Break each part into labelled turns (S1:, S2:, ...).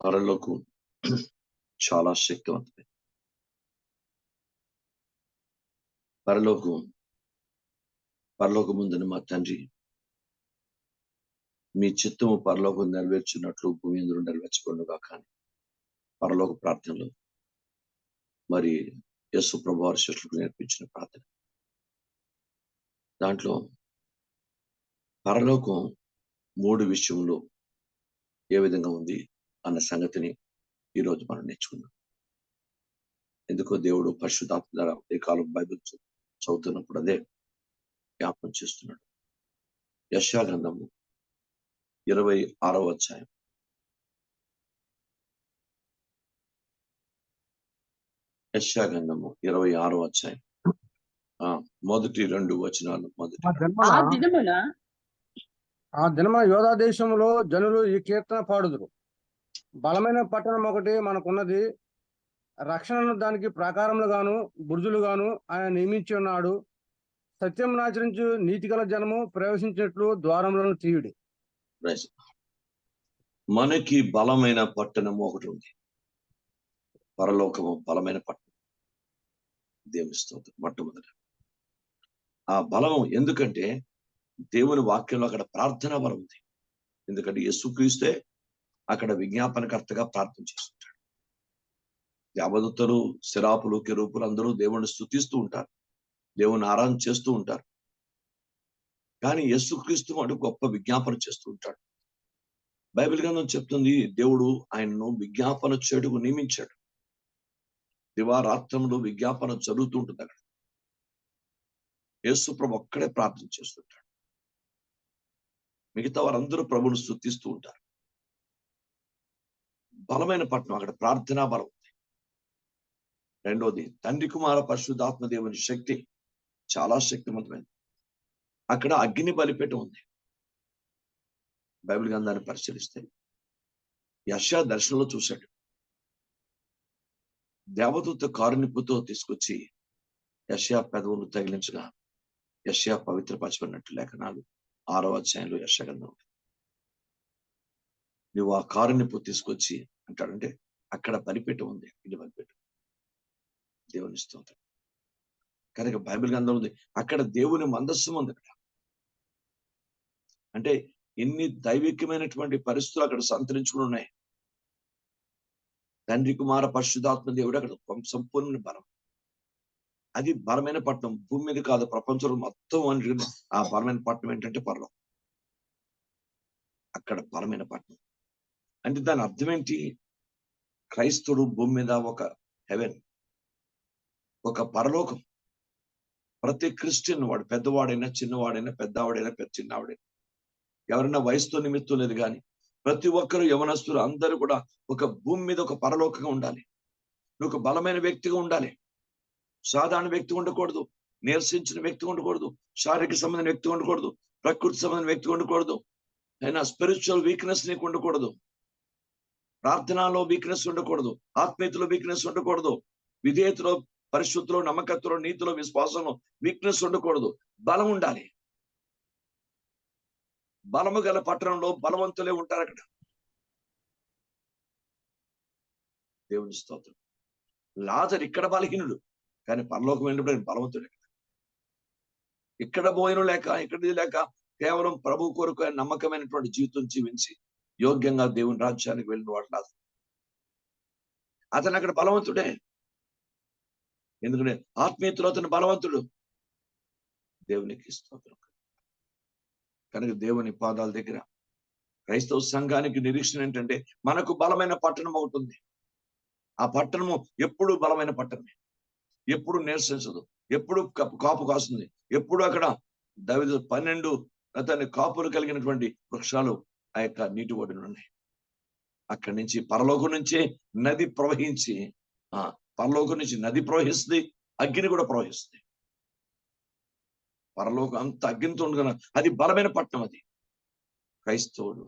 S1: పరలోకం చాలా శక్తివంతమే. పరలోకం ముందున మా తండ్రి, మీ చిత్తము పరలోకం నెరవేర్చినట్లు భూమి అందరూ నెరవేర్చుకోండుగా. కానీ పరలోక ప్రార్థనలు మరి యేసు ప్రభువు వారి శిష్యులకు నేర్పించిన ప్రార్థన, దాంట్లో పరలోకం 3 విషయంలో ఏ విధంగా ఉంది అన్న సంగతిని ఈరోజు మనం నేర్చుకున్నాం. ఎందుకో దేవుడు పరిశుద్ధాత్మ ద్వారా ఏ కాలం బైబిల్ చదువుతున్నప్పుడు అదే జ్ఞాపకం చేస్తున్నాడు. యెషయా గ్రంథము 26వ అధ్యాయం. యెషయా గ్రంథము 26వ అధ్యాయం మొదటి 2 వచనాలు.
S2: ఆ దినమున యోధా దేశంలో జనులు ఈ కీర్తన పాడుదురు. బలమైన పట్టణం ఒకటి మనకున్నది, రక్షణను దానికి ప్రాకారములుగాను బురుజులుగాను ఆయన నియమించి ఉన్నాడు. సత్యం ఆచరించు నీతిగల జనము ప్రవేశించినట్లు ద్వారములను తీయుడి.
S1: మనకి బలమైన పట్టణం ఒకటి ఉంది. పరలోకము బలమైన పట్టణం. దేవుని స్తోత్రం. మొట్టమొదట ఆ బలం ఎందుకంటే దేవుని వాక్యంలో అక్కడ ప్రార్థనా బలం ఉంది. ఎందుకంటే యేసుక్రీస్తే అక్కడ విజ్ఞాపనకర్తగా ప్రార్థన చేస్తుంటాడు. దేవదూతలు, శరాపులు, కెరూపులు అందరూ దేవుని స్తుతిస్తూ ఉంటారు, దేవుని ఆరాధన చేస్తూ ఉంటారు. కానీ యేసుక్రీస్తు వాడు గొప్ప విజ్ఞాపన చేస్తూ ఉంటాడు. బైబిల్ గ్రంథం చెప్తుంది, దేవుడు ఆయన్ను విజ్ఞాపన చెడుకు నియమించాడు. దివారాత్రంలో విజ్ఞాపన జరుగుతూ ఉంటుంది. అక్కడ యేసు ప్రభు ఒక్కడే ప్రార్థన చేస్తుంటాడు. మిగతా వారందరూ ప్రభువును స్తుతిస్తూ ఉంటారు. బలమైన పట్టణం, అక్కడ ప్రార్థనా బలం ఉంది. రెండోది, తండ్రి కుమార పరిశుద్ధాత్మ దేవుని శక్తి చాలా శక్తివంతమైనది. అక్కడ అగ్ని బలిపీఠం ఉంది. బైబిల్ గ్రంథాన్ని పరిశీలిస్తే యెషయా దర్శనంలో చూశాడు. దేవదూత కారునిప్పుతో తీసుకొచ్చి యెషయా పెదవులు తగిలించగా యెషయా పవిత్రపరచబడినట్టు లేఖనాలు 6వ అధ్యాయంలో యెషయా గ్రంథం. నువ్వు ఆ కారునిప్పు తీసుకొచ్చి అంటాడంటే అక్కడ బలిపీఠం ఉంది, అగ్ని బలిపీఠం. దేవుని స్తోత్రం. కనుక బైబిల్ గ్రంథం ఉంది, అక్కడ దేవుని మందస్సం ఉంది. అక్కడ అంటే ఎన్ని దైవికమైనటువంటి పరిస్థితులు అక్కడ సంతరించుకుని ఉన్నాయి. తండ్రి కుమార పరిశుద్ధాత్మ దేవుడు అక్కడ సంపూర్ణ బలం. అది బలమైన పట్టణం. భూమి మీద కాదు, ప్రపంచంలో మొత్తం అంటే ఆ బలమైన పట్టణం ఏంటంటే పరలోకం. అక్కడ బలమైన పట్టణం అంటే దాని అర్థం ఏంటి? క్రైస్తవుడు భూమి మీద ఒక హెవెన్, ఒక పరలోకం. ప్రతి క్రిస్టియన్, వాడు పెద్దవాడైనా చిన్నవాడైనా, పెద్దవాడైనా చిన్నవాడైనా, ఎవరైనా వయసుతో నిమిత్తం లేదు కానీ ప్రతి ఒక్కరు యవనస్తులు అందరూ కూడా ఒక భూమి మీద ఒక పరలోకంగా ఉండాలి. నువ్వు ఒక బలమైన వ్యక్తిగా ఉండాలి. సాధారణ వ్యక్తి ఉండకూడదు, నిరసించిన వ్యక్తి ఉండకూడదు, శారీరక సంబంధమైన వ్యక్తి ఉండకూడదు, ప్రకృతి సంబంధమైన వ్యక్తి ఉండకూడదు, అయినా స్పిరిచువల్ వీక్నెస్ నీకు ఉండకూడదు, ప్రార్థనలో వీక్నెస్ ఉండకూడదు, ఆత్మీయతలో వీక్నెస్ ఉండకూడదు, విధేయతలో, పరిశుద్ధిలో, నమ్మకత్వంలో, నీతిలో, విశ్వాసంలో వీక్నెస్ ఉండకూడదు. బలం ఉండాలి. బలము గల పట్టణంలో బలవంతులే ఉంటారు. అక్కడ దేవుని స్తోత్రం. లాజరు ఇక్కడ బలహీనుడు, కానీ పరలోకం వెళ్ళినప్పుడు బలవంతుడు. ఇక్కడ భోజనం లేక, ఇక్కడ లేక, కేవలం ప్రభు కొరకు నమ్మకమైనటువంటి జీవితం జీవించి యోగ్యంగా దేవుని రాజ్యానికి వెళ్ళిన వాడు లాజరు. అతను అక్కడ బలవంతుడే. ఎందుకంటే ఆత్మీయతలో అతను బలవంతుడు. దేవునికి స్తోత్రం. కనుక దేవుని పాదాల దగ్గర క్రైస్తవ సంఘానికి నిరీక్షణ ఏంటంటే మనకు బలమైన పట్టణం అవుతుంది. ఆ పట్టణము ఎప్పుడు బలమైన పట్టణమే, ఎప్పుడు నిరసించదు, ఎప్పుడు కాపు కాస్తుంది, ఎప్పుడు అక్కడ దావీదు 12 అతని కాపులు కలిగినటువంటి వృక్షాలు ఆ యొక్క నీటి ఒడ్డున ఉన్నాయి. అక్కడి నుంచి పరలోకం నుంచి నది ప్రవహించి, పరలోకం నుంచి నది ప్రవహిస్తుంది, అగ్ని కూడా ప్రవహిస్తుంది. పరలోకం అంత అగ్నితో ఉండగా అది బలమైన పట్టణం. అది క్రైస్తవుడు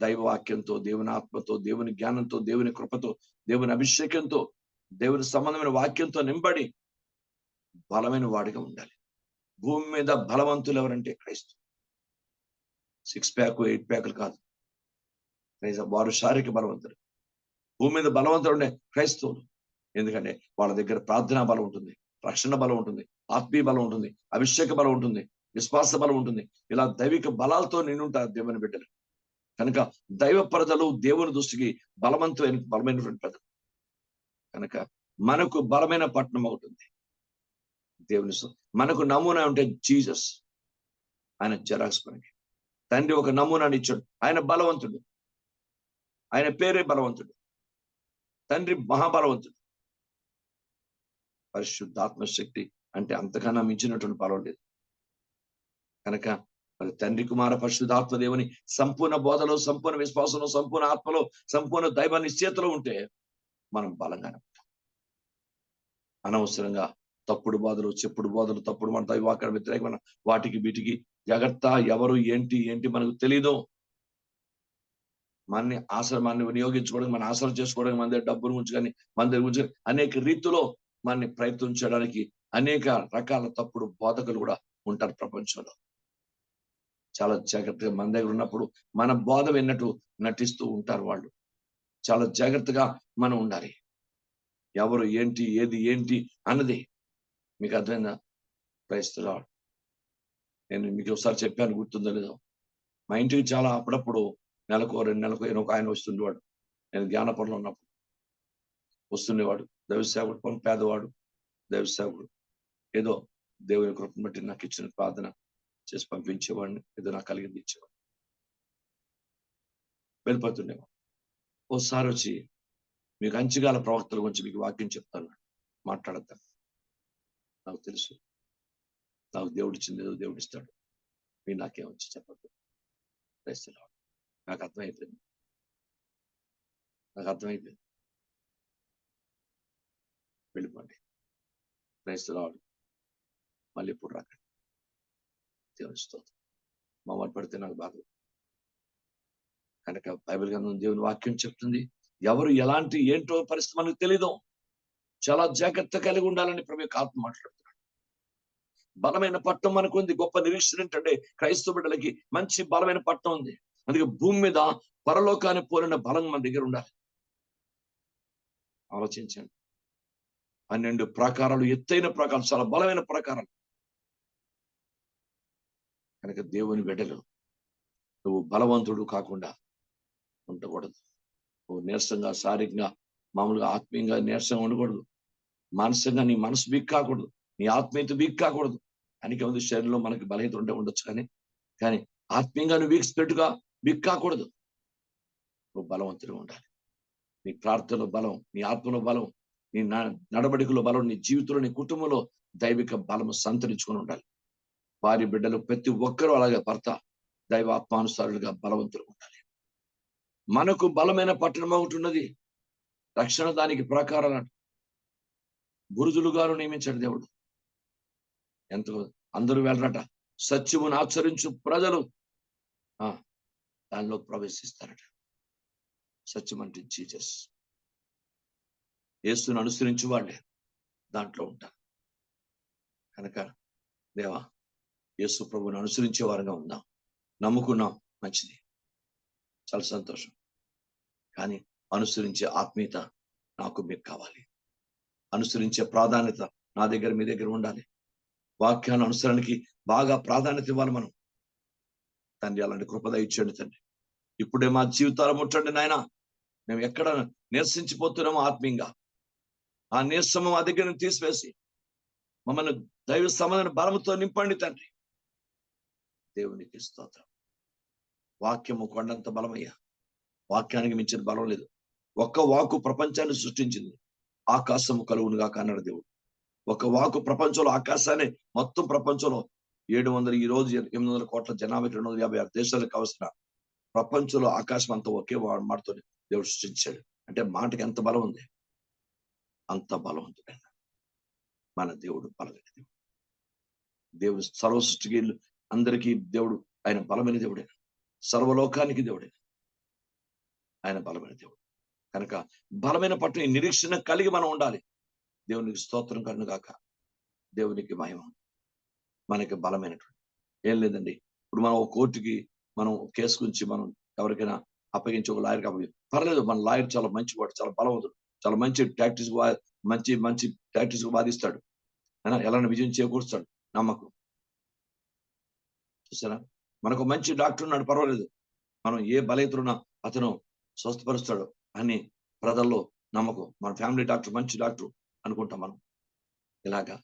S1: దైవవాక్యంతో, దేవుని ఆత్మతో, దేవుని జ్ఞానంతో, దేవుని కృపతో, దేవుని అభిషేకంతో, దేవుని సంబంధమైన వాక్యంతో నింబడి బలమైన వాడిగా ఉండాలి. భూమి మీద బలవంతులు ఎవరంటే క్రైస్తవులు. 6 ప్యాక్ 8 ప్యాకులు కాదు. వారు శారీరక బలవంతులు. భూమి మీద బలవంతులు ఉండే క్రైస్తవులు. ఎందుకంటే వాళ్ళ దగ్గర ప్రార్థనా బలం ఉంటుంది, రక్షణ బలం ఉంటుంది, ఆత్మీయ బలం ఉంటుంది, అభిషేక బలం ఉంటుంది, విశ్వాస బలం ఉంటుంది. ఇలా దైవిక బలాలతో నిండుంటారు దేవుని బిడ్డలు. కనుక దైవ ప్రజలు దేవుని దృష్టికి బలమైనటువంటి ప్రజలు. కనుక మనకు బలమైన పట్టణం ఒకటి ఉంది దేవుని. మనకు నమూనా ఉంటే జీసస్. ఆయన జెరాక్స్ మనకి తండ్రి ఒక నమూనాని ఇచ్చాడు. ఆయన బలవంతుడు, ఆయన పేరే బలవంతుడు, తండ్రి మహాబలవంతుడు. పరిశుద్ధాత్మ శక్తి అంటే అంతకన్నా మించినటువంటి బలం లేదు. కనుక మరి తండ్రి కుమార పరిశుద్ధాత్మ దేవుని సంపూర్ణ బోధలో, సంపూర్ణ విశ్వాసంలో, సంపూర్ణ ఆత్మలో, సంపూర్ణ దైవ నిశ్చయతలో ఉంటే మనం బలంగానే ఉంటాం. అనవసరంగా తప్పుడు బోధలు, చెప్పుడు బోధలు, తప్పుడు మన దైవాకార వ్యతిరేకమైన వాటికి వీటికి జాగ్రత్త. ఎవరు ఏంటి మనకు తెలీదు. మనని వినియోగించుకోవడానికి, మన ఆశ్రయం చేసుకోవడానికి, మన దగ్గర డబ్బుల గురించి కానీ, మన దగ్గర గురించి అనేక రీతిలో మనని ప్రయత్నం చేయడానికి అనేక రకాల తప్పుడు బోధకులు కూడా ఉంటారు ప్రపంచంలో. చాలా జాగ్రత్తగా మన దగ్గర ఉన్నప్పుడు మన బోధ విన్నట్టు నటిస్తూ ఉంటారు వాళ్ళు. చాలా జాగ్రత్తగా మనం ఉండాలి. ఎవరు ఏది అన్నది మీకు అర్థమైందా? క్రైస్తవులు, నేను మీకు ఒకసారి చెప్పాను, గుర్తుందో లేదో. మా ఇంటికి చాలా అప్పుడప్పుడు నెలకు 2 నెలలకు ఒక ఆయన వస్తుండేవాడు. నేను జ్ఞానపురంలో ఉన్నప్పుడు వస్తుండేవాడు. దైవసేవకుడు, పేదవాడు దైవసేవకుడు. ఏదో దేవుని కృపను బట్టి నాకు ఇచ్చిన ప్రార్థన చేసి పంపించేవాడిని, ఏదో నాకు కలిగింది ఇచ్చేవాడు, వెళ్ళిపోతుండేవాడు. ఓసారి వచ్చి, మీకు అంచుగాల ప్రవక్తల గురించి మీకు వాక్యం చెప్తాను, మాట్లాడతాను. నాకు తెలుసు, నాకు దేవుడు ఇచ్చింది ఏదో దేవుడు ఇస్తాడు, మీరు నాకేం వచ్చి చెప్పద్దు. నాకు అర్థమైపోయింది. వెళ్ళిపోండి, క్రైస్తవులు మళ్ళీ ఇప్పుడు రాకండి. దేవుని స్తోత్రం. మమ్మల్ని పడితే నాకు బాధ. కనుక బైబిల్ గ్రంథం దేవుని వాక్యం చెప్తుంది, ఎవరు ఎలాంటి ఏంటో పరిస్థితి మనకు తెలీదు. చాలా జాగ్రత్త కలిగి ఉండాలని ప్రభు యొక్క ఆత్మ మాట్లాడుతున్నాడు. బలమైన పట్టణం మనకు ఉంది. గొప్ప నిరీక్షణ ఏంటంటే క్రైస్తవ బిడ్డలకి మంచి బలమైన పట్టణం ఉంది. అందుకే భూమి మీద పరలోకాన్ని పోలిన బలం మన దగ్గర ఉండాలి. ఆలోచించండి. 12 ప్రాకారాలు, ఎత్తైన ప్రాకారాలు, చాలా బలమైన ప్రాకారాలు. కనుక దేవుని బిడ్డలు, నువ్వు బలవంతుడు కాకుండా ఉండకూడదు. నువ్వు నీరసంగా, శారీరకంగా, మామూలుగా ఆత్మీయంగా నీరసంగా ఉండకూడదు. మానసికంగా నీ మనసు వీక్ కాకూడదు, నీ ఆత్మీయత వీక్ కాకూడదు. అనేక మంది శరీరంలో మనకి బలహీనత ఉండొచ్చు, కానీ ఆత్మీయంగా నువ్వు వీక్ కాకూడదు. నువ్వు బలవంతుడు ఉండాలి. నీ ప్రార్థనలో బలం, నీ ఆత్మలో బలం, నీ నడవడికలో బలం, నీ జీవితంలో, నీ కుటుంబంలో దైవిక బలము సంతరించుకొని ఉండాలి. భార్య బిడ్డలు ప్రతి ఒక్కరూ అలాగే భర్త దైవ ఆత్మానుసారులుగా బలవంతులు ఉండాలి. మనకు బలమైన పట్టణం ఒకటి ఉన్నది. రక్షణ దానికి ప్రకారాలు బురుజులుగాను నియమించాడు దేవుడు. ఎంతో అందరూ వెళ్ళరట. సత్యమును ఆచరించు ప్రజలు దానిలో ప్రవేశిస్తారట. సత్యం అంటే జీసస్. యేసును అనుసరించు వాళ్ళే దాంట్లో ఉంటారు. కనుక దేవా, యేసు ప్రభువుని అనుసరించే వారుగా ఉందాం. నమ్ముకున్నాం, మంచిది, చాలా సంతోషం. కానీ అనుసరించే ఆత్మీయత నాకు మీకు కావాలి. అనుసరించే ప్రాధాన్యత నా దగ్గర, మీ దగ్గర ఉండాలి. వాక్యాన్ని అనుసరణకి బాగా ప్రాధాన్యత ఇవ్వాలి మనం. తండ్రి, అలాంటి కృపద ఇచ్చండి తండ్రి. ఇప్పుడే మా జీవితాలు ముట్టండి నాయన. మేము ఎక్కడ నిరసించిపోతున్నామో ఆత్మీయంగా, ఆ నీరసము మా దగ్గర తీసివేసి మమ్మల్ని దైవ సమాధాన బలముతో నింపండి తండ్రి. దేవునికి స్తోత్రం. వాక్యము కొండంత బలమయ్యా. వాక్యానికి మించిన బలం లేదు. ఒక్క వాక్కు ప్రపంచాన్ని సృష్టించింది. ఆకాశము కలుగునుగా అన్నాడు దేవుడు. ఒక వాక్కు ప్రపంచంలో, ఆకాశాన్ని మొత్తం ప్రపంచంలో 700 ఈ రోజు 800 కోట్ల జనాభా 256 దేశాలకు కావలసిన ప్రపంచంలో ఆకాశం అంతా ఒకే మాటతో దేవుడు సృష్టించాడు. అంటే మాటకి ఎంత బలం ఉంది. అంత బలవంతుడైన మన దేవుడు బలమైన దేవుడు. దేవుడు సర్వ సృష్టికి అందరికీ దేవుడు. ఆయన బలమైన దేవుడైన, సర్వలోకానికి దేవుడైన ఆయన బలమైన దేవుడు. కనుక బలమైన పట్ల నిరీక్షణ కలిగి మనం ఉండాలి. దేవునికి స్తోత్రం కలుగును గాక. దేవునికి మహిమ. మనకి బలమైనటువంటి ఏం లేదండి. ఇప్పుడు మనం ఒక కోర్టుకి మనం కేసు గురించి మనం ఎవరికైనా అప్పగించి ఒక లాయర్కి అప్పగించి, పర్లేదు మన లాయర్ చాలా మంచివాడు, చాలా బలవంతుడు, చాలా మంచి టాక్టిక్స్ మంచి మంచి టాక్టిక్స్ వాదిస్తాడు, ఎలా విజయం చేకూరుస్తాడు, నమ్మకం. చూసారా, మనకు మంచి డాక్టర్ ఉన్నాడు, పర్వాలేదు, మనం ఏ బలహీనతలున్నా అతను స్వస్థపరుస్తాడు అని ప్రజల్లో నమ్మకం. మన ఫ్యామిలీ డాక్టర్ మంచి డాక్టర్ అనుకుంటాం మనం. ఇలాగా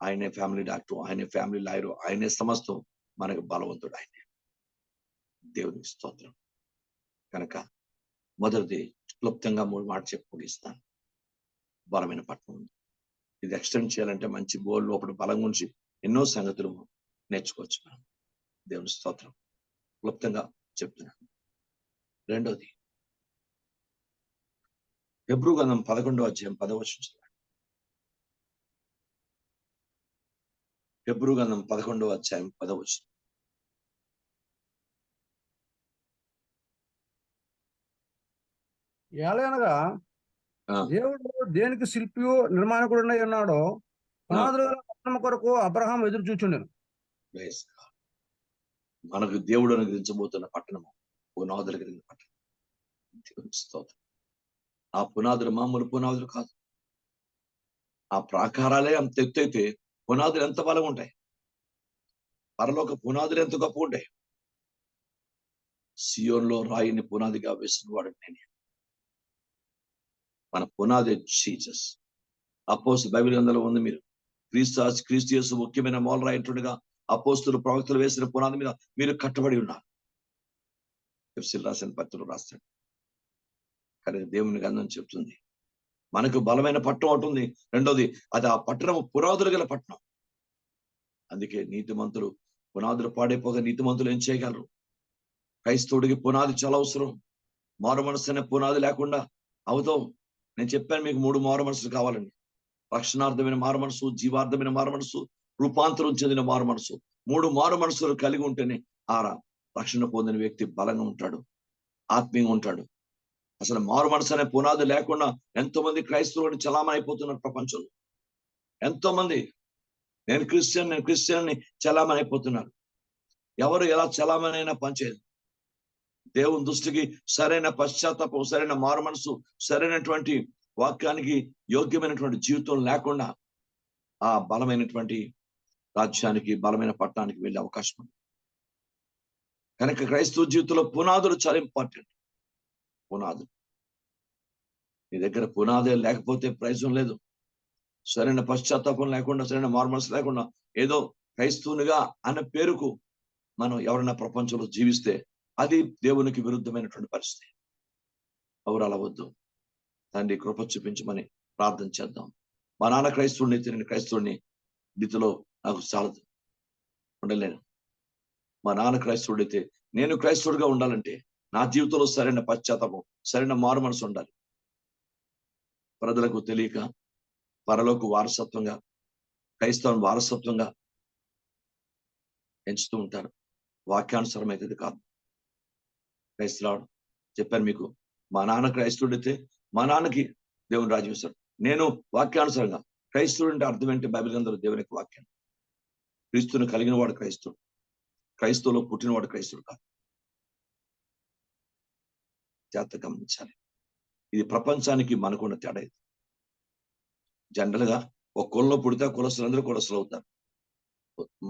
S1: ఆయనే ఫ్యామిలీ డాక్టర్, ఆయనే ఫ్యామిలీ లాయరు, ఆయనే సమస్తం, మనకు బలవంతుడు ఆయనే. దేవునికి స్తోత్రం. కనుక మొదటిది క్లుప్తంగా 3 మాటలు చెప్పి ముగిస్తాను. బలమైన పట్టణం ఉంది. ఇది ఎక్స్టెండ్ చేయాలంటే మంచి బోల్ లోపల బలం గురించి ఎన్నో సంగతులు నేర్చుకోవచ్చు మనం. దేవుని స్తోత్రం. క్లుప్తంగా చెప్తున్నాను. రెండోది హెబ్రీ గ్రంథం 11వ అధ్యాయం 10వ వచనం. హెబ్రీ గ్రంథం 11వ అధ్యాయం 10వ వచనం.
S2: ఏలయనగా దేవుడు దేనికి శిల్పియు నిర్మాణకుడునై ఉన్నాడో పునాదులు గల పట్టణం కొరకు అబ్రహాం ఎదురు చూచుండెను.
S1: మనకు దేవుడు అనుగ్రహించబోతున్న పట్టణము పునాదులు కలిగిన పట్టణం. దేవుని స్తోత్రం. ఆ పునాదులు మామూలు పునాదులు కాదు. ఆ ప్రాకారాలే అంత ఎత్తు అయితే పునాదులు ఎంత బలంగా ఉంటాయి. పరలోక పునాదులు ఎంత గొప్ప ఉంటాయి. సియోన్లో రాయిని పునాదిగా వేసిన వాడు నేనే. మన పునాది జీసస్. అపోస్తలుల బైబిల్ గ్రంథంలో ఉంది, మీరు క్రీస్తు యేసు ముఖ్యమైన మూల రాయినట్టుగా అపోస్తలులు ప్రవక్తలు వేసిన పునాది మీద మీరు కట్టబడి ఉన్నారు. ఎఫెసీయులకు రాసిన పత్రికలో రాస్తాడు. కానీ దేవుని గ్రంథం చెప్తుంది మనకు బలమైన పట్టణం ఉంటుంది. రెండోది అది ఆ పట్టణం పునాదులు గల పట్టణం. అందుకే నీతిమంతులు పునాదులు పాడైపోగా నీతిమంతులు ఏం చేయగలరు? క్రైస్తవుడికి పునాది చాలా అవసరం. మారు మనసు అనే పునాది లేకుండా అవుతాం. నేను చెప్పాను మీకు 3 మారు మనసులు కావాలండి. రక్షణార్థమైన మారు మనసు, జీవార్థమైన మారు మనసు, రూపాంతరం చెందిన మారు మనసు. 3 మారు మనసులు కలిగి ఉంటేనే ఆ రక్షణ పొందిన వ్యక్తి బలంగా ఉంటాడు, ఆత్మీయంగా ఉంటాడు. అసలు మారు మనసు అనే పునాది లేకుండా ఎంతో మంది క్రైస్తవులు చలామణి అయిపోతున్నారు ప్రపంచంలో. ఎంతో మంది నేను క్రిస్టియన్ అని చలామణి అయిపోతున్నారు. ఎవరు ఎలా చలామణి అయినా పనిచేయదు. దేవుని దృష్టికి సరైన పశ్చాత్తాపం, సరైన మారు మనసు, సరైనటువంటి వాక్యానికి యోగ్యమైనటువంటి జీవితం లేకుండా ఆ బలమైనటువంటి రాజ్యానికి, బలమైన పట్టణానికి వెళ్ళే అవకాశం ఉంది. కనుక క్రైస్తవ జీవితంలో పునాదులు చాలా ఇంపార్టెంట్. పునాదులు. నీ దగ్గర పునాదే లేకపోతే ప్రయోజనం లేదు. సరైన పశ్చాత్తాపం లేకుండా, సరైన మారు మనసు లేకుండా ఏదో క్రైస్తవునిగా అనే పేరుకు మనం ఎవరైనా ప్రపంచంలో జీవిస్తే అది దేవునికి విరుద్ధమైనటువంటి పరిస్థితి. ఎవరు అలా వద్దు. తండ్రి కృప చూపించమని ప్రార్థన చేద్దాం. మా నాన్న క్రైస్తవుడిని అయితే నేను క్రైస్తవుడిని రీతిలో నాకు చాలదు, ఉండలేను. మా నాన్న క్రైస్తవుడైతే నేను క్రైస్తవుడిగా ఉండాలంటే నా జీవితంలో సరైన పశ్చాత్తాపం, సరైన మారు మనసు ఉండాలి. ప్రజలకు తెలియక పరలోక వారసత్వంగా, క్రైస్తవం వారసత్వంగా ఎంచుతూ ఉంటారు. వాక్యానుసారం అయితే కాదు. క్రైస్తవుడు చెప్పాను మీకు, మా నాన్న క్రైస్తవుడైతే మా నాన్నకి దేవుని రాజ్యం ఇస్తాడు. నేను వాక్యానుసారంగా. క్రైస్తవుడు అంటే అర్థం ఏంటి? బైబిల్ గ్రంథంలో దేవుని యొక్క వాక్యం. క్రీస్తుని కలిగిన వాడు క్రైస్తవుడు. క్రైస్తవులో పుట్టినవాడు క్రైస్తవుడు కాదు. జాగ్రత్తగా గమనించాలి. ఇది ప్రపంచానికి మనకున్న తేడా. ఇది జనరల్ గా ఒక కులంలో పుడితే కులస్తులందరూ కులస్తులు అవుతారు.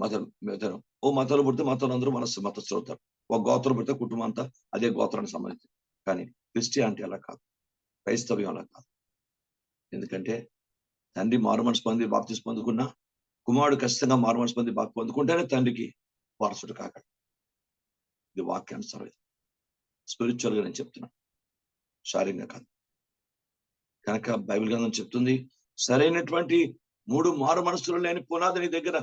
S1: మతాలు పుడితే మతాలు అందరూ మతస్థులు అవుతారు. ఒక గోత్రం పుడితే కుటుంబం అంతా అదే గోత్రానికి సంబంధించి. కానీ క్రిస్టియానిటీ అలా కాదు, క్రైస్తవ్యం అలా కాదు. ఎందుకంటే తండ్రి మారు మనసు పొంది బాప్తిసం పొందుకున్నా కుమారుడు ఖచ్చితంగా మారు మనసు పొంది పొందుకుంటేనే తండ్రికి వారసుడు కాగలడు. ఇది వాక్యానుసారం, స్పిరిచువల్ గా నేను చెప్తున్నా, శారీరంగా కాదు. కనుక బైబిల్ గ్రంథం చెప్తుంది సరైనటువంటి 3 మారు మనసులు లేని పునాది నీ దగ్గర,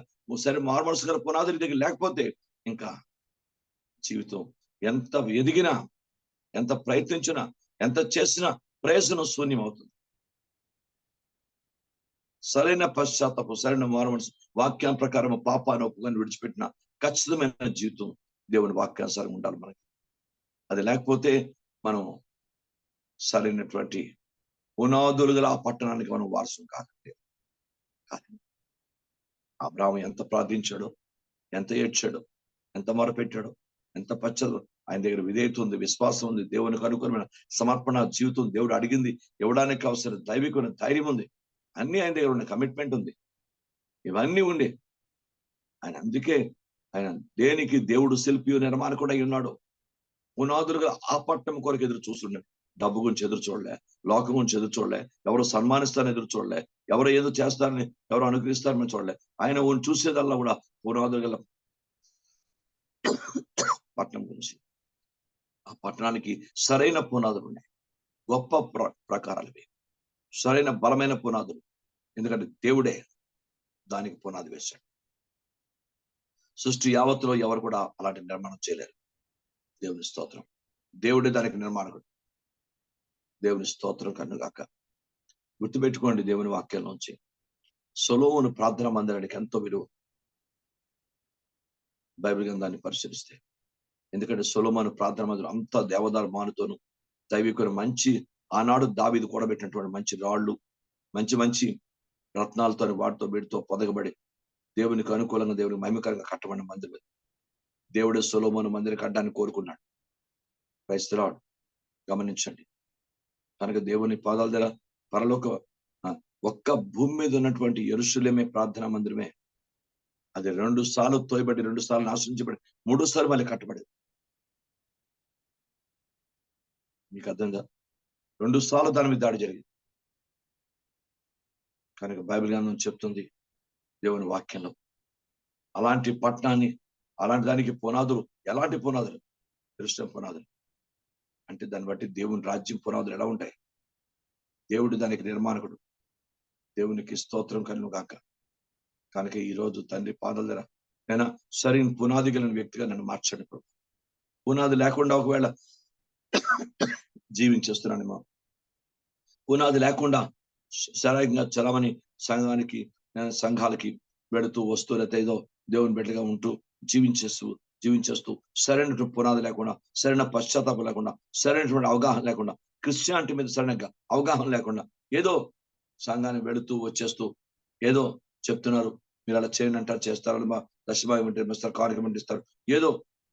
S1: సరే మారు మనసు గల పునాది నీ దగ్గర లేకపోతే ఇంకా జీవితం ఎంత ఎదిగినా, ఎంత ప్రయత్నించినా, ఎంత చేసినా ప్రయోజనం శూన్యం అవుతుంది. సరైన పశ్చాత్తాపం, సరైన మారు మనసు, వాక్యం ప్రకారం పాపాన్ని ఒప్పుకొని విడిచిపెట్టిన ఖచ్చితమైన జీవితం దేవుని వాక్యానుసారం ఉండాలి మనకి. అది లేకపోతే మనం సరైనటువంటి పునాదులు గల ఆ పట్టణానికి మనం వారసులు కాకపోతే. అబ్రాహాము ఎంత ప్రార్థించాడో, ఎంత ఏడ్చాడో, ఎంత మొరపెట్టాడో, ఎంత ఆయన దగ్గర విధేయత ఉంది, విశ్వాసం ఉంది, దేవునికి అనుకూలమైన సమర్పణ జీవితం దేవుడు అడిగింది ఇవ్వడానికి అవసరం దైవికమైన ధైర్యం ఉంది, అన్ని ఆయన దగ్గర ఉన్న కమిట్మెంట్ ఉంది, ఇవన్నీ ఉండి ఆయన అందుకే ఆయన దేనికి దేవుడు శిల్పి నిర్మాణకుడు అయి ఉన్నాడు. పునాదులుగా ఆ పట్టణం కొరకు ఎదురు చూస్తున్నాడు. డబ్బు గురించి ఎదురు చూడలే, లోకం గురించి ఎదురు చూడలే, ఎవరు సన్మానిస్తారని ఎదురు చూడలే, ఎవరు ఏదో చేస్తారని, ఎవరు అనుగ్రహిస్తారని చూడలే. ఆయన చూసేదల్లా కూడా పునాదులు గల పట్టణం గురించి. ఆ పట్టణానికి సరైన పునాదులు ఉన్నాయి, గొప్ప ప్రకారాలు, సరైన బలమైన పునాదులు. ఎందుకంటే దేవుడే దానికి పునాది వేశాడు. సృష్టి యావత్తులో ఎవరు కూడా అలాంటి నిర్మాణం చేయలేరు. దేవుని స్తోత్రం. దేవుడే దానికి నిర్మాణకుడు. దేవుని స్తోత్రం కన్నుగాక. గుర్తుపెట్టుకోండి, దేవుని వాక్యం నుంచి సొలొమోను ప్రార్థన మందిరానికి ఎంతో విలువ బైబిల్ గ్రంథాన్ని పరిశీలిస్తే. ఎందుకంటే సొలొమోను ప్రార్థన మందిరం అంతా దేవదారు మానుతోను దైవికుని మంచి ఆనాడు దావీదు కూడబెట్టినటువంటి మంచి రాళ్ళు, మంచి మంచి రత్నాలతో వాటితో వీటితో పొదగబడి దేవునికి అనుకూలంగా దేవునికి మహిమకరంగా కట్టబడిన మందిరం. దేవుడే సొలొమోను మందిరం కట్టడానికి కోరుకున్నాడు. Praise the Lord. గమనించండి. కనుక దేవుని పాదాల దగ్గర పరలోక ఒక్క భూమి మీద ఉన్నటువంటి యెరూషలేమే ప్రార్థనా మందిరమే. అది 2 సార్లు తోయబడి, 2 సార్లు నాశించబడి, 3 సార్లు మళ్ళీ కట్టబడింది. మీకు అర్థంగా 2 సార్లు దాని మీద దాడి జరిగింది. కనుక బైబిల్ గ్రంథం చెప్తుంది దేవుని వాక్యంలో అలాంటి పట్టణాన్ని, అలాంటి దానికి పునాదులు, ఎలాంటి పునాదులు? యెరూషలేము పునాదులు. అంటే దాన్ని బట్టి దేవుని రాజ్యం పునాదులు ఎలా ఉంటాయి? దేవుడు దానికి నిర్మాణకుడు. దేవునికి స్తోత్రం కలుగును గాక. కనుక ఈ రోజు తండ్రి పాదాల దగ్గర నేను సరైన పునాది కలిగిన వ్యక్తిగా నన్ను మార్చండి ప్రభు. పునాది లేకుండా ఒకవేళ జీవించేస్తున్నానేమో, పునాది లేకుండా సరైన చలమని సంఘాలకి వెళుతూ వస్తూ, లేకపోతే ఏదో దేవుని బిడ్డగా ఉంటూ జీవించేస్తూ సరైన పునాది లేకుండా, సరైన పశ్చాత్తాపం లేకుండా, సరైనటువంటి అవగాహన లేకుండా, క్రిస్టియానిటీ మీద సరైన అవగాహన లేకుండా, ఏదో సంఘాన్ని వెళుతూ వచ్చేస్తూ ఏదో చెప్తున్నారు, మీరు అలా చేయండి అంటారు, చేస్తారు, మా దశభాగం ఇస్తారు, కార్యక్రమం ఇస్తారు, ఏదో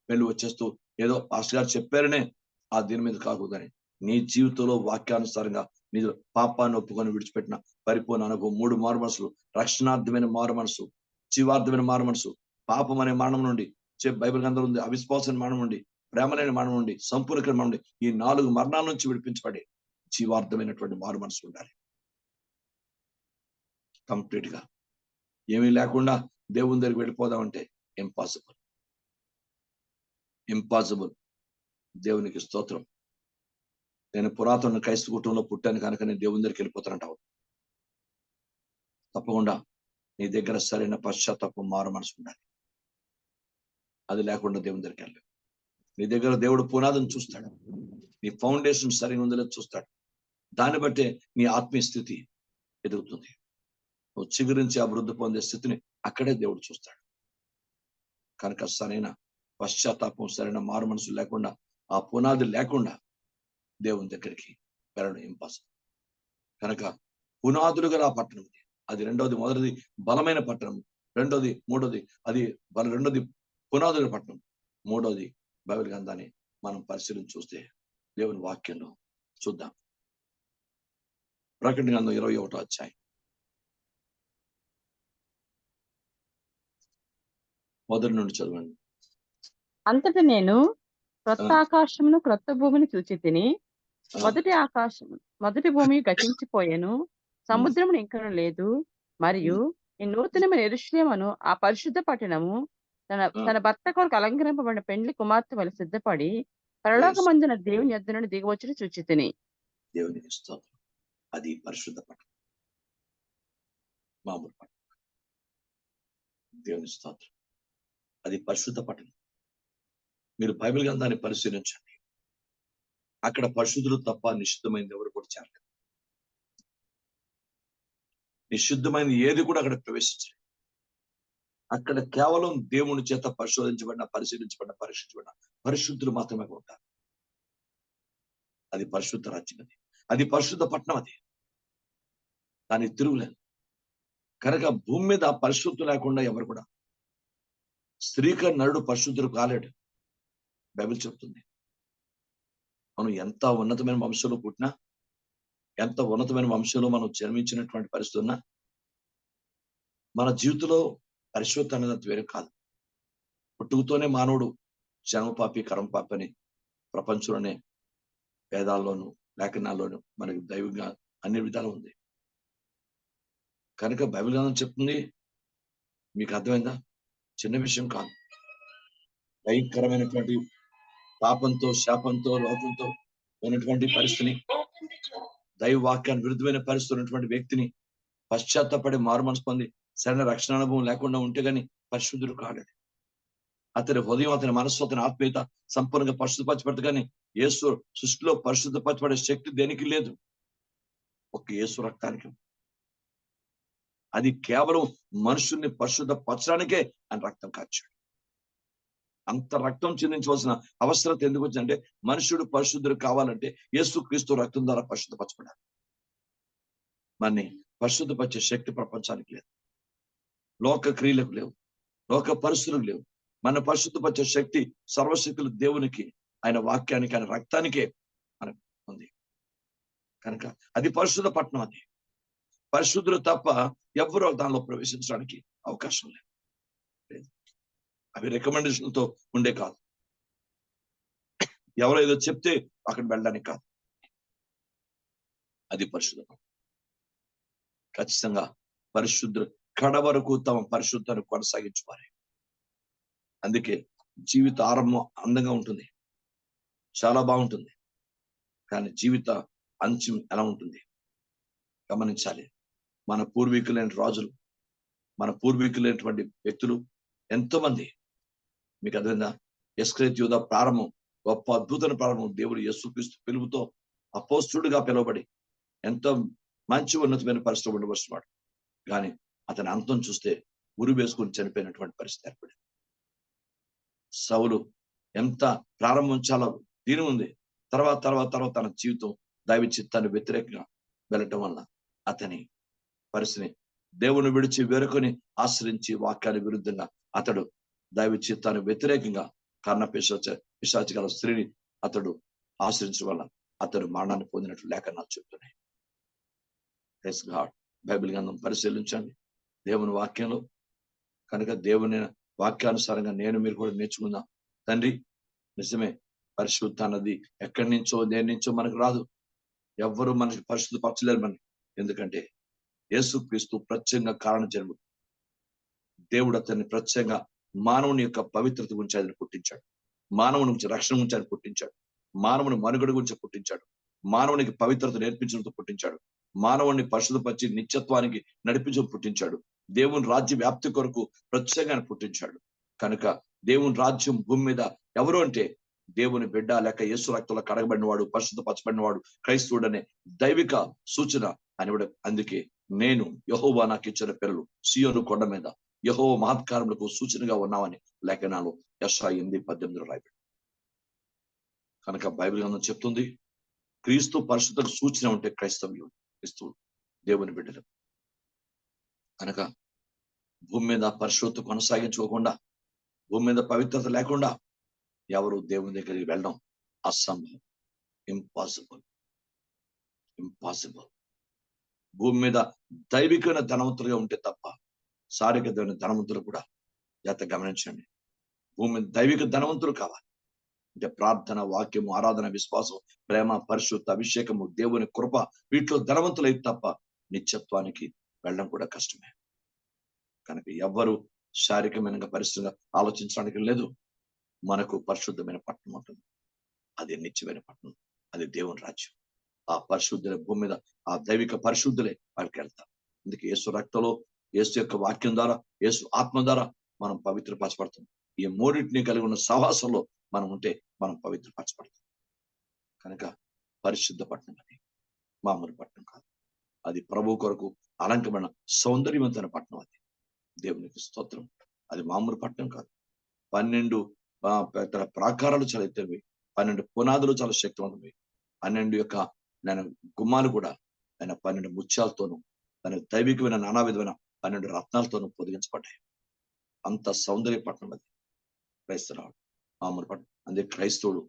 S1: వెళ్ళి వచ్చేస్తూ ఏదో పాస్టర్ గారు చెప్పారనే ఆ దీని మీద కాకూడదని నీ జీవితంలో వాక్యానుసారంగా నీ పాపాన్ని ఒప్పుకొని విడిచిపెట్టిన పరిపూర్ణ అనుభవం, 3 మారు మనసులు, రక్షణార్థమైన మారు మనసు, జీవార్థమైన మారు మనసు, పాపం అనే మరణం నుండి, బైబిల్ గ్రంథంలో ఉంది, అవిశ్వాసం మరణం నుండి, ప్రేమలేని మరణం నుండి, సంపూర్ణ మరణం నుండి, ఈ 4 మరణాల నుంచి విడిపించబడి జీవార్థమైనటువంటి మారు మనసు ఉండాలి. కంప్లీట్ గా ఏమీ లేకుండా దేవుని దగ్గరికి వెళ్ళిపోదామంటే ఇంపాసిబుల్. దేవునికి స్తోత్రం. నేను పురాతన క్రైస్తవ కుటుంబంలో పుట్టాను కనుక నేను దేవుని దగ్గరికి వెళ్ళిపోతానంటావు. తప్పకుండా నీ దగ్గర సరైన పశ్చాత్తాపం, మారు మనసు ఉండాలి. అది లేకుండా దేవుని దగ్గరికి వెళ్ళావు. నీ దగ్గర దేవుడు పునాదిని చూస్తాడు, నీ ఫౌండేషన్ సరిగా ఉందో లేదో చూస్తాడు. దాన్ని బట్టే నీ ఆత్మీయ స్థితి ఎదుగుతుంది. నువ్వు చిగురించి అభివృద్ధి పొందే స్థితిని అక్కడే దేవుడు చూస్తాడు. కనుక సరైన పశ్చాత్తాపం, సరైన మారు మనసు లేకుండా, ఆ పునాది లేకుండా దేవుని దగ్గరికి వెళ్ళడం ఇంపాసిబుల్. కనుక పునాదులు గల ఆ పట్టణం అది. రెండోది, మొదటిది బలమైన పట్టణం, రెండోది పునాదుల పట్టణం, మూడోది బైబిల్ గ్రంథాన్ని మనం పరిశీలించి చూస్తే దేవుని వాక్యంలో చూద్దాం. ప్రకటన గ్రంథం 21వ అధ్యాయం మొదటి నుండి చదవండి.
S3: అంతటా నేను క్రొత్త ఆకాశమును క్రొత్త భూమిని చూచి తిని, మొదటి భూమి గతించిపోయెను, సముద్రమును ఇంకను లేదు. మరియు ఈ నూతనమైన యెరూషలేమును, ఆ పరిశుద్ధ పట్టణము తన భర్త కొరకు అలంకరింపబడిన పెండ్లి కుమార్తె వలె సిద్ధపడి పరలోకమందున దేవుని యొద్ద నుండి దిగవచ్చును చూచి తిని.
S1: దేవునికి స్తోత్రం. అది పరిశుద్ధ పట్టణం, మామూలు పట్టణం. దేవుని స్తోత్రం. అది పరిశుద్ధ పట్టణం. మీరు బైబిల్ గ్రంథాన్ని పరిశీలించండి. అక్కడ పరిశుద్ధులు తప్ప నిషిద్ధమైనది ఎవరు కూడా చేరలేదు. నిషిద్ధమైనది ఏది కూడా అక్కడ ప్రవేశించలేదు. అక్కడ కేవలం దేవుని చేత పరిశీలించబడిన పరిశుద్ధులు మాత్రమే ఉంటారు. అది పరిశుద్ధ రాజ్యం. అది పరిశుద్ధ పట్టణం. అది దానికి తిరుగులేదు. కనుక భూమి మీద పరిశుద్ధి లేకుండా ఎవరు కూడా, స్త్రీక నరుడు పరిశుద్ధుడు కాలేడు. బైబిల్ చెప్తుంది. మనం ఎంత ఉన్నతమైన వంశంలో పుట్టినా, ఎంత ఉన్నతమైన వంశంలో మనం జన్మించినటువంటి పరిస్థితి ఉన్నా, మన జీవితంలో పరిశుద్ధత అనేది వేరే కాదు. పుట్టుకతోనే మానవుడు జన్మపాపి కర్మపాపి అని ప్రపంచంలోనే వేదాల్లోనూ లేఖనాల్లోనూ మనకి దైవంగా అన్ని విధాలు ఉంది. కనుక బైబిల్ గ్రంథం చెప్తుంది, మీకు అర్థమైందా? చిన్న విషయం కాదు. భయంకరమైనటువంటి పాపంతో శాపంతో లోకంతో ఉన్నటువంటి పరిస్థితిని, దైవ వాక్యాన్ని విరుద్ధమైన పరిస్థితి ఉన్నటువంటి వ్యక్తిని పశ్చాత్తపడి మారు మనసు పొంది సరైన రక్షణ అనుభవం లేకుండా ఉంటే గాని పరిశుద్ధుడు కాలేడు. అతని హృదయం, అతని మనస్సు, అతని ఆత్మీయత సంపూర్ణంగా పరిశుద్ధపరచబడదు. కానీ యేసు సృష్టిలో పరిశుద్ధపరచబడే శక్తి దేనికి లేదు, ఒక యేసు రక్తానికి. అది కేవలం మనుషుల్ని పరిశుద్ధపరచడానికే ఆయన రక్తం కార్చాడు. అంత రక్తం చెందించవలసిన అవసరం ఎందుకు వచ్చిందంటే, మనుషుడు పరిశుద్ధుడు కావాలంటే యేసు క్రీస్తు రక్తం ద్వారా పరిశుద్ధపరచబడాలి. మరి పరిశుద్ధపరిచే శక్తి ప్రపంచానికి లేదు, లోక క్రియలకు లేవు, లోక పరిస్థితులకు లేవు. మన పరిశుద్ధపరిచే శక్తి సర్వశక్తులు దేవునికి, ఆయన వాక్యానికి, ఆయన రక్తానికే మనకు ఉంది. కనుక అది పరిశుద్ధ పట్టణం. అది పరిశుద్ధులు తప్ప ఎవరు దానిలో ప్రవేశించడానికి అవకాశం లేదు. అవి రికమెండేషన్లతో ఉండే కాదు, ఎవరో ఏదో చెప్తే అక్కడ వెళ్ళడానికి కాదు. అది పరిశుద్ధం. ఖచ్చితంగా పరిశుద్ధులు కడ వరకు తమ పరిశుద్ధాన్ని కొనసాగించుకోవాలి. అందుకే జీవిత ఆరంభం అందంగా ఉంటుంది, చాలా బాగుంటుంది. కానీ జీవిత అంత్యం ఎలా ఉంటుంది గమనించాలి. మన పూర్వీకులైన రాజులు, మన పూర్వీకులైనటువంటి వ్యక్తులు ఎంతో మంది, మీకు అర్థమైందా? ఇస్కరియోతు యూదా ప్రారంభం గొప్ప అద్భుతమైన ప్రారంభం. దేవుడు యేసుక్రీస్తు పిలుపుతో అపోస్తులుగా పిలువబడి ఎంతో మంచి ఉన్నతమైన పరిస్థితి ఉండవస్తున్నాడు. కానీ అతని అంతం చూస్తే ఉరి వేసుకుని చనిపోయినటువంటి పరిస్థితి ఏర్పడింది. సౌలు ఎంత ప్రారంభం చాలా దీని ఉంది, తర్వాత తర్వాత తర్వాత తన జీవితం దైవ చిత్తాన్ని వ్యతిరేకంగా వెళ్ళటం వల్ల అతని పరిస్థితిని దేవుని విడిచి వేరుకొని ఆశ్రయించి వాక్యానికి విరుద్ధంగా అతడు దైవ చిత్తాన్ని వ్యతిరేకంగా కర్ణ పిశాచి గల స్త్రీని అతడు ఆశ్రయించడం వల్ల అతడు మరణాన్ని పొందినట్లు లేఖనాలు చెప్తున్నాయి. బైబిల్ గ్రంథం పరిశీలించండి దేవుని వాక్యంలో. కనుక దేవుని వాక్యానుసారంగా నేను మీరు కూడా నేర్చుకుందాం. తండ్రి, నిజమే పరిశుద్ధ అన్నది ఎక్కడి నుంచో దేని నుంచో మనకు రాదు. ఎవ్వరూ మనకి పరిశుద్ధపరచలేరు మనకి. ఎందుకంటే యేసుక్రీస్తు ప్రత్యేకంగా కారణ జన్ముడు. దేవుడు అతన్ని ప్రత్యేకంగా మానవుని యొక్క పవిత్రత గురించి ఆయన పుట్టించాడు, మానవుని గురించి రక్షణ గురించి ఆయన పుట్టించాడు, మానవుని మనుగడ గురించి పుట్టించాడు, మానవునికి పవిత్రత నేర్పించడంతో పుట్టించాడు, మానవుని పరిశుద్ధపరిచి నిత్యత్వానికి నడిపించడం పుట్టించాడు, దేవుని రాజ్య వ్యాప్తి కొరకు ప్రత్యేకంగా పుట్టించాడు. కనుక దేవుని రాజ్యం భూమి మీద ఎవరు అంటే దేవుని బిడ్డ లేక యేసు రక్తంలో కడగబడినవాడు, పరిశుద్ధపరచబడినవాడు క్రైస్తవుడు అనే దైవిక సూచన అని. అందుకే నేను యెహోవా నాకు ఇచ్చిన పిల్లలు సియోను కొండ మీద యెహోవా మహత్కారములకు సూచనగా ఉన్నామని లేఖనాలు యెషయా 8:18 రాయబడి. కనుక బైబిల్ గ్రంథం చెప్తుంది, క్రీస్తు పరిశుద్ధకు సూచన ఉంటే క్రైస్తవ్యం, క్రీస్తువు దేవుని బిడ్డలు. కనుక భూమి మీద పరిశుద్ధత కొనసాగించుకోకుండా, భూమి మీద పవిత్రత లేకుండా ఎవరు దేవుని దగ్గరికి వెళ్ళడం అసంభవం, ఇంపాసిబుల్. భూమి మీద దైవికమైన ధనవంతులుగా ఉంటే తప్ప శారీరకమైన ధనవంతులు కూడా జాగ్రత్త గమనించండి. భూమి మీద దైవిక ధనవంతులు కావాలి అంటే ప్రార్థన, వాక్యము, ఆరాధన, విశ్వాసం, ప్రేమ, పరిశుద్ధ, అభిషేకము, దేవుని కృప, వీటిలో ధనవంతులైతే తప్ప నిత్యత్వానికి వెళ్ళడం కూడా కష్టమే. కనుక ఎవ్వరు శారీరకమైన పరిస్థితిగా ఆలోచించడానికి లేదు. మనకు పరిశుద్ధమైన పట్టణం ఉంటుంది, అది నిత్యమైన పట్టణం, అది దేవుని రాజ్యం. ఆ పరిశుద్ధుల భూమి మీద ఆ దైవిక పరిశుద్ధులే వాళ్ళకి వెళ్తారు. అందుకే యేసు రక్తంలో, యేసు యొక్క వాక్యం ద్వారా, యేసు ఆత్మ ద్వారా మనం పవిత్రపరచబడతాం. ఈ మూడింటిని కలిగి ఉన్న సహవాసంలో మనం ఉంటే మనం పవిత్రపరచబడతాం. కనుక పరిశుద్ధ పట్టణం అది మామూలు పట్టణం కాదు, అది ప్రభు కొరకు అలంకరణ సౌందర్యవంతమైన పట్టణం. అది దేవునికి స్తోత్రం. అది మామూలు పట్టణం కాదు. 12 ప్రాకారాలు చాలా ఎత్తైనవి, 12 పునాదులు చాలా శక్తివంతమైనవి, 12 యొక్క నేను గుమ్మాలు కూడా ఆయన 12 ముత్యాలతోనూ, దాని దైవికమైన నానా విధమైన 12 రత్నాలతోనూ పొదిగించబడ్డాయి. అంత సౌందర్య పట్టణం అది క్రైస్తవుడు, మామూలు పట్టణం. అందుకే క్రైస్తవుడు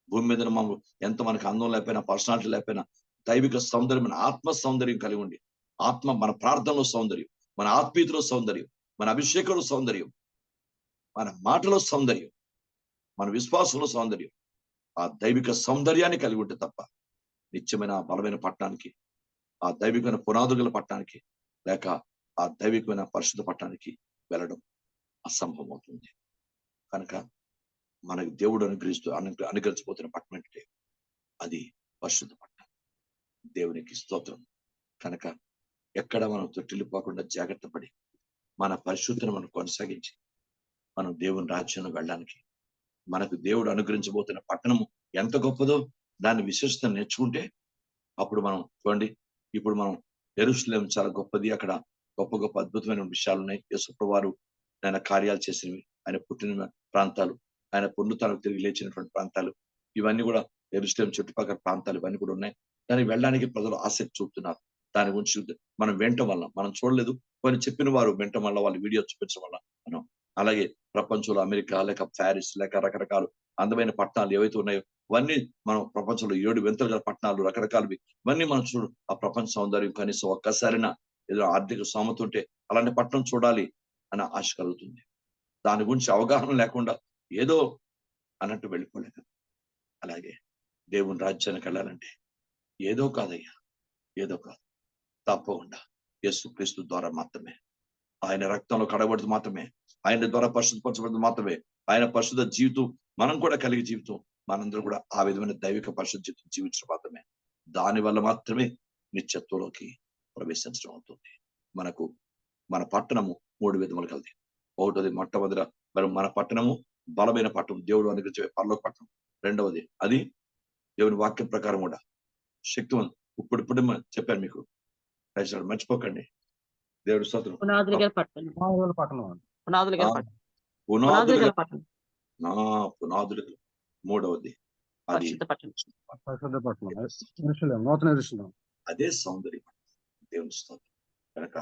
S1: భూమి మీద మనం ఎంత మనకి అందం లేకపోయినా, పర్సనాలిటీ లేకపోయినా, దైవిక సౌందర్యం, ఆత్మ సౌందర్యం కలిగి ఉండి, ఆత్మ మన ప్రార్థనలో సౌందర్యం, మన ఆత్మీయతలో సౌందర్యం, మన అభిషేకంలో సౌందర్యం, మన మాటలో సౌందర్యం, మన విశ్వాసంలో సౌందర్యం, ఆ దైవిక సౌందర్యాన్ని కలిగి ఉంటే తప్ప నిత్యమైన బలమైన పట్టణానికి, ఆ దైవికమైన పునాదుల పట్టణానికి, లేక ఆ దైవికమైన పరిశుద్ధ పట్టణానికి వెళ్ళడం అసంభవం అవుతుంది. కనుక మనకి దేవుడు అనుగ్రహించబోతున్న పట్టణం అంటే అది పరిశుద్ధ పట్టణం. దేవునికి స్తోత్రం. కనుక ఎక్కడ మనం తొట్టిల్లిపోకుండా జాగ్రత్త పడి మన పరిశుద్ధను మనం కొనసాగించి మనం దేవుని రాజ్యంలో వెళ్ళడానికి, మనకు దేవుడు అనుగ్రహించబోతున్న పట్టణము ఎంత గొప్పదో దాని విశేషత నేర్చుకుంటే అప్పుడు మనం చూడండి, ఇప్పుడు మనం యెరూషలేము చాలా గొప్పది, అక్కడ గొప్ప గొప్ప అద్భుతమైన విషయాలు ఉన్నాయి. యేసుప్రభువు వారు ఆయన కార్యాలు చేసినవి, ఆయన పుట్టిన ప్రాంతాలు, ఆయన పునరుత్థానం తిరిగి లేచినటువంటి ప్రాంతాలు, ఇవన్నీ కూడా యెరూషలేము చుట్టుపక్కల ప్రాంతాలు ఇవన్నీ కూడా ఉన్నాయి. దానికి వెళ్ళడానికి ప్రజలు ఆసక్తి చూపుతున్నారు. దాని గురించి మనం వినటం వల్ల, మనం చూడలేదు, కొన్ని చెప్పిన వారు వినటం వల్ల, వాళ్ళు వీడియో చూపించడం వల్ల మనం, అలాగే ప్రపంచంలో అమెరికా లేక ప్యారిస్ లేక రకరకాల అందమైన పట్టణాలు ఏవైతే ఉన్నాయో ఇవన్నీ మనం ప్రపంచంలో 7 వింతలు గల పట్టణాలు రకరకాలవి ఇవన్నీ మనం చూడు. ఆ ప్రపంచ సౌందర్యం కనీసం ఒక్కసారినా ఏదో ఆర్థిక స్తోమత ఉంటే అలాంటి పట్టణం చూడాలి అన్న ఆశ కలుగుతుంది. దాని గురించి అవగాహన లేకుండా ఏదో అన్నట్టు వెళ్ళిపోలేదు. అలాగే దేవుని రాజ్యానికి వెళ్ళాలంటే ఏదో కాదయ్యా, ఏదో కాదు, తప్పకుండా యేసుక్రీస్తు ద్వారా మాత్రమే, ఆయన రక్తంలో కడగబడుతూ మాత్రమే, ఆయన ద్వారా పరిశుద్ధపరచబడుతూ మాత్రమే, ఆయన పరిశుద్ధ జీవితం మనం కూడా కలిగి జీవితం, మనందరూ కూడా ఆ విధమైన దైవిక పరిశుద్ధ జీవితం జీవించడం మాత్రమే, దాని వల్ల మాత్రమే నిత్యత్వంలోకి ప్రవేశించడం అవుతుంది. మనకు మన పట్టణము 3 విధములు కలది. ఒకటోది మొట్టమొదట మరి మన పట్టణము బలమైన పట్టణం, దేవుడు అనుగ్రహించే పరలోక పట్టణం. రెండవది అది దేవుని వాక్యం ప్రకారం కూడా శక్తివంతం. ఇప్పుడు చెప్పాను మీకు, మర్చిపోకండి. దేవుడి స్తోత్రం.
S3: పునాదులు గల పట్టణం.
S2: మామూలు పట్టణం.
S3: పునాదులు గల
S1: ఆ,
S3: పట్టణం. పునాదులు
S1: పునాదులు
S3: గల పట్టణం.
S1: పునాదులు. మూడవది అది
S3: పరిశుద్ధ పట్టణం.
S2: పరిశుద్ధ పట్టణం యెరూషలేము, నూతన యెరూషలేము.
S1: అదే సౌందర్యం దేవుని స్తోత్రం. కనుక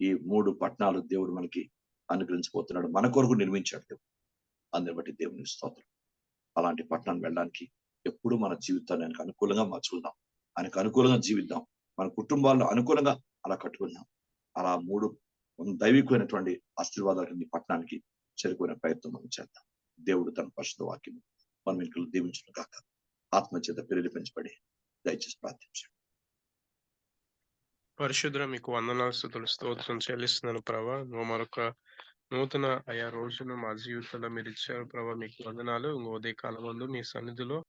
S1: ఈ 3 పట్టణాలు దేవుడు మనకి అనుగ్రహించబోతున్నాడు, మన కొరకు నిర్మించాడు దేవుడు. అందుని బట్టి దేవుని స్తోత్రం. అలాంటి పట్టణాన్ని వెళ్ళడానికి ఎప్పుడు మన జీవితాన్ని ఆయనకు అనుకూలంగా మార్చుకుందాం, ఆయనకు అనుకూలంగా జీవిద్దాం, మన కుటుంబాల్లో అనుకూలంగా అలా కట్టుకుందాం. అలా 3 దైవికమైనటువంటి ఆశీర్వాదాలకు ఈ పట్టణానికి చేరుకునే ప్రయత్నం మనం చేద్దాం. దేవుడు తన పరిశుద్ధ వాక్యం మనం ఇంట్లో దీవించును కాక. ఆత్మ చేత ప్రేరేపించబడి దయచేసి ప్రార్థించండి.
S4: పరిశుద్ధుడ మీకు వందనాలు స్తుతులు స్తోత్రం చెల్లిస్తున్నాను ప్రభా. నువ్వు మరొక నూతన అయా రోజును మా జీవితంలో మీరు ఇచ్చారు ప్రభా. మీకు వందనాలు. ఉదయ కాలం ముందు మీ సన్నిధిలో